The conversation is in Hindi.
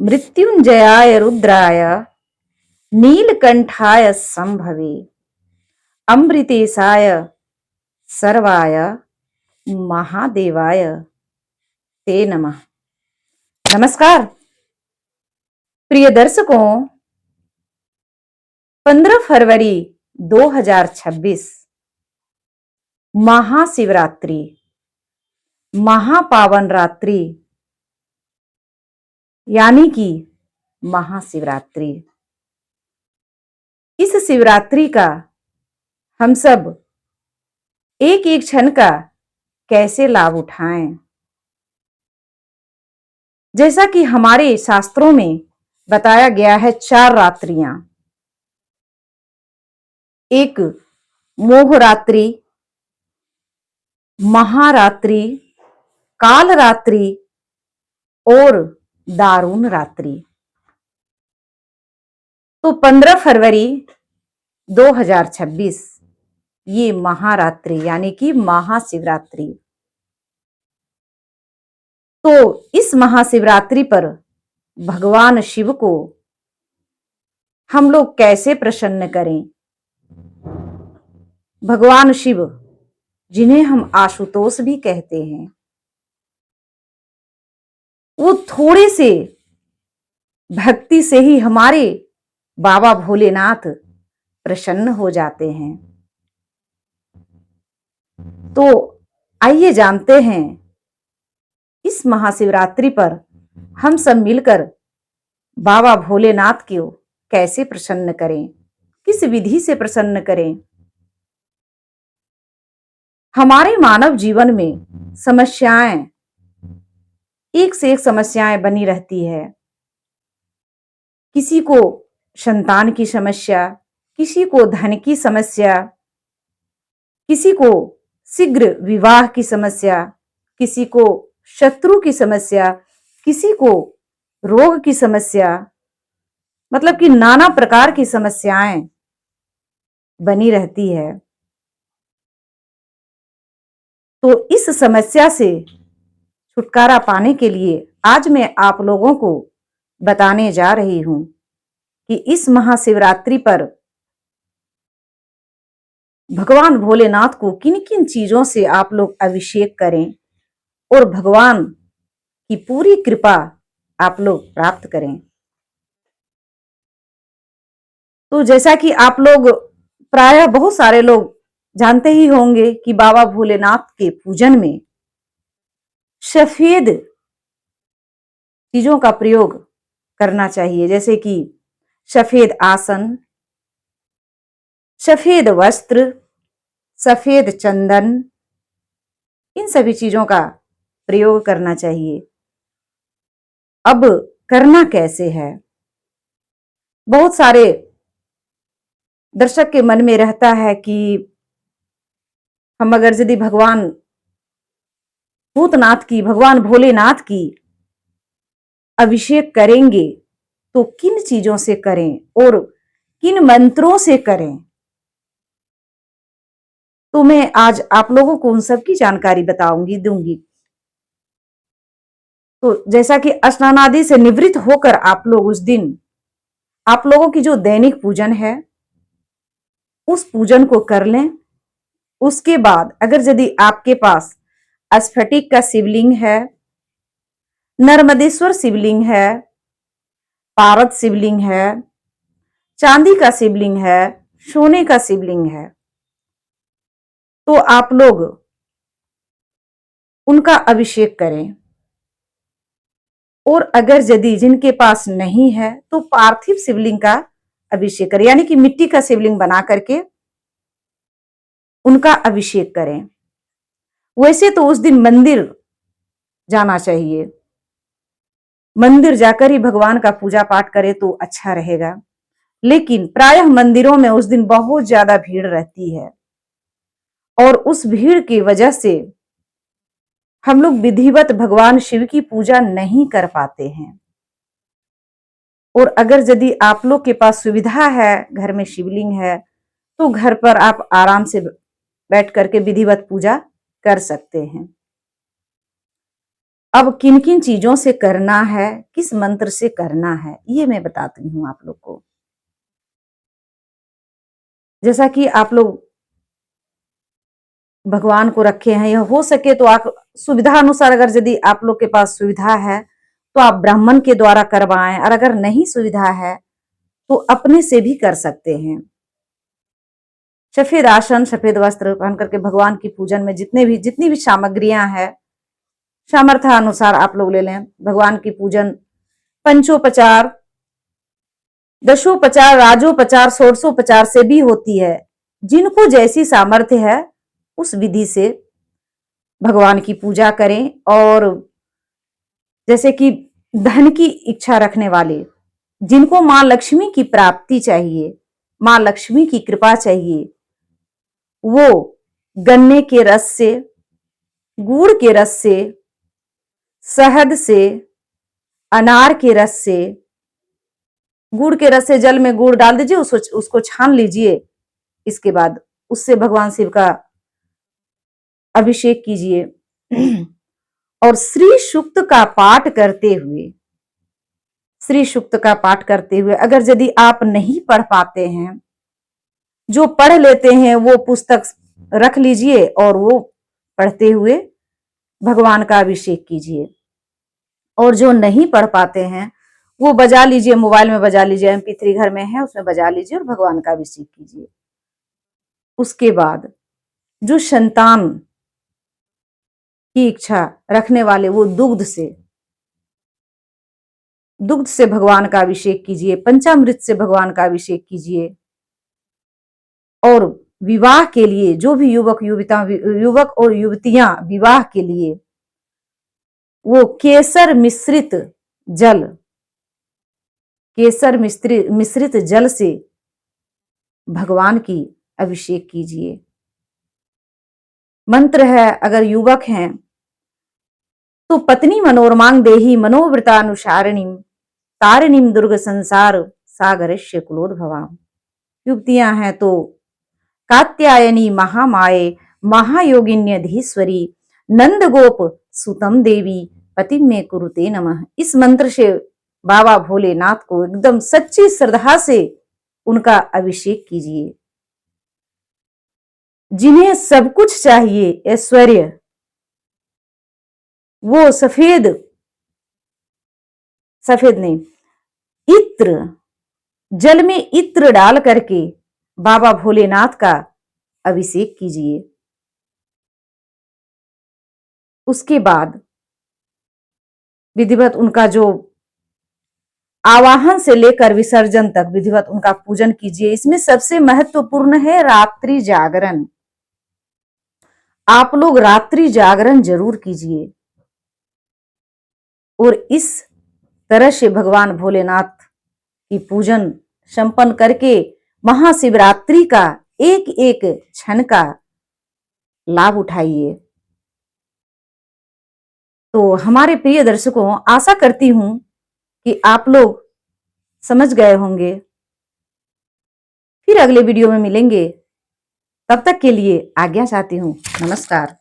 मृत्युंजयाय रुद्राय नीलकंठाय संभवे अमृतेशाय सर्वाय महादेवाय ते नमः। नमस्कार प्रिय दर्शकों, 15 फरवरी 2026 महाशिवरात्रि, महापावन रात्रि यानी कि महाशिवरात्रि। इस शिवरात्रि का हम सब एक एक क्षण का कैसे लाभ उठाएं। जैसा कि हमारे शास्त्रों में बताया गया है, 4 रात्रियां, एक मोहरात्रि, महारात्रि, कालरात्रि और दारुण रात्रि। तो 15 फरवरी 2026 ये महारात्रि यानी कि महाशिवरात्रि। तो इस महाशिवरात्रि पर भगवान शिव को हम लोग कैसे प्रसन्न करें। भगवान शिव, जिन्हें हम आशुतोष भी कहते हैं, वो थोड़े से भक्ति से ही हमारे बाबा भोलेनाथ प्रसन्न हो जाते हैं। तो आइए जानते हैं इस महाशिवरात्रि पर हम सब मिलकर बाबा भोलेनाथ को कैसे प्रसन्न करें, किस विधि से प्रसन्न करें। हमारे मानव जीवन में समस्याएं, एक से एक समस्याएं बनी रहती है। किसी को संतान की समस्या, किसी को धन की समस्या, किसी को शीघ्र विवाह की समस्या, किसी को शत्रु की समस्या, किसी को रोग की समस्या, मतलब कि नाना प्रकार की समस्याएं बनी रहती है। तो इस समस्या से छुटकारा पाने के लिए आज मैं आप लोगों को बताने जा रही हूं कि इस महाशिवरात्रि पर भगवान भोलेनाथ को किन किन चीजों से आप लोग अभिषेक करें और भगवान की पूरी कृपा आप लोग प्राप्त करें। तो जैसा कि आप लोग प्रायः बहुत सारे लोग जानते ही होंगे कि बाबा भोलेनाथ के पूजन में सफेद चीजों का प्रयोग करना चाहिए, जैसे कि सफेद आसन, सफेद वस्त्र, सफेद चंदन, इन सभी चीजों का प्रयोग करना चाहिए। अब करना कैसे है? बहुत सारे दर्शक के मन में रहता है कि हम अगर यदि भगवान भूतनाथ की, भगवान भोलेनाथ की अभिषेक करेंगे तो किन चीजों से करें और किन मंत्रों से करें। तो मैं आज आप लोगों को उन सब की जानकारी बताऊंगी, दूंगी। तो जैसा कि स्नान आदि से निवृत्त होकर आप लोग उस दिन, आप लोगों की जो दैनिक पूजन है उस पूजन को कर लें। उसके बाद अगर यदि आपके पास स्फटिक का शिवलिंग है, नर्मदेश्वर शिवलिंग है, पारद शिवलिंग है, चांदी का शिवलिंग है, सोने का शिवलिंग है, तो आप लोग उनका अभिषेक करें। और अगर यदि जिनके पास नहीं है तो पार्थिव शिवलिंग का अभिषेक करें, यानी कि मिट्टी का शिवलिंग बना करके उनका अभिषेक करें। वैसे तो उस दिन मंदिर जाना चाहिए, मंदिर जाकर ही भगवान का पूजा पाठ करें तो अच्छा रहेगा। लेकिन प्रायः मंदिरों में उस दिन बहुत ज्यादा भीड़ रहती है और उस भीड़ की वजह से हम लोग विधिवत भगवान शिव की पूजा नहीं कर पाते हैं। और अगर यदि आप लोग के पास सुविधा है, घर में शिवलिंग है, तो घर पर आप आराम से बैठ करके विधिवत पूजा कर सकते हैं। अब किन किन चीजों से करना है, किस मंत्र से करना है, ये मैं बताती हूं आप लोग को। जैसा कि आप लोग भगवान को रखे हैं, यह हो सके तो आप सुविधा अनुसार, अगर यदि आप लोग के पास सुविधा है तो आप ब्राह्मण के द्वारा करवाएं, और अगर नहीं सुविधा है तो अपने से भी कर सकते हैं। सफेद आसन, सफेद वस्त्र पहन करके भगवान की पूजन में जितनी भी सामग्रियां हैं, सामर्थ्य अनुसार आप लोग ले लें। भगवान की पूजन पंचोपचार, दशोपचार, राजोपचार, षोडशोपचार से भी होती है। जिनको जैसी सामर्थ्य है उस विधि से भगवान की पूजा करें। और जैसे कि धन की इच्छा रखने वाले, जिनको मां लक्ष्मी की प्राप्ति चाहिए, मां लक्ष्मी की कृपा चाहिए, वो गन्ने के रस से, गुड़ के रस से, शहद से, अनार के रस से, गुड़ के रस से जल में गुड़ डाल दीजिए, उसको छान लीजिए। इसके बाद उससे भगवान शिव का अभिषेक कीजिए। और श्री सूक्त का पाठ करते हुए, श्री सूक्त का पाठ करते हुए, अगर यदि आप नहीं पढ़ पाते हैं, जो पढ़ लेते हैं वो पुस्तक रख लीजिए और वो पढ़ते हुए भगवान का अभिषेक कीजिए। और जो नहीं पढ़ पाते हैं वो बजा लीजिए, मोबाइल में बजा लीजिए, MP3 घर में है उसमें बजा लीजिए और भगवान का अभिषेक कीजिए। उसके बाद जो संतान की इच्छा रखने वाले, वो दुग्ध से भगवान का अभिषेक कीजिए, पंचामृत से भगवान का अभिषेक कीजिए। और विवाह के लिए जो भी युवक और युवतियां विवाह के लिए, वो केसर मिश्रित जल से भगवान की अभिषेक कीजिए। मंत्र है, अगर युवक हैं तो पत्नी मनोरमांग देही मनोवृतानुसारिणी तारिणीम दुर्ग संसार सागरस्य कुलोद्भवाम। युवतियां हैं तो कात्यायनी महामाये महायोगिन्यधीश्वरी नंद गोप सुतम देवी पति में कुरुते नमः। इस मंत्र से बाबा भोलेनाथ को एकदम सच्ची श्रद्धा से उनका अभिषेक कीजिए। जिन्हें सब कुछ चाहिए, ऐश्वर्य, वो सफेद नहीं, इत्र, जल में इत्र डाल करके बाबा भोलेनाथ का अभिषेक कीजिए। उसके बाद विधिवत उनका जो आवाहन से लेकर विसर्जन तक विधिवत उनका पूजन कीजिए। इसमें सबसे महत्वपूर्ण है रात्रि जागरण। आप लोग रात्रि जागरण जरूर कीजिए और इस तरह से भगवान भोलेनाथ की पूजन संपन्न करके महाशिवरात्रि का एक एक क्षण का लाभ उठाइए। तो हमारे प्रिय दर्शकों, आशा करती हूं कि आप लोग समझ गए होंगे। फिर अगले वीडियो में मिलेंगे, तब तक के लिए आज्ञा चाहती हूं। नमस्कार।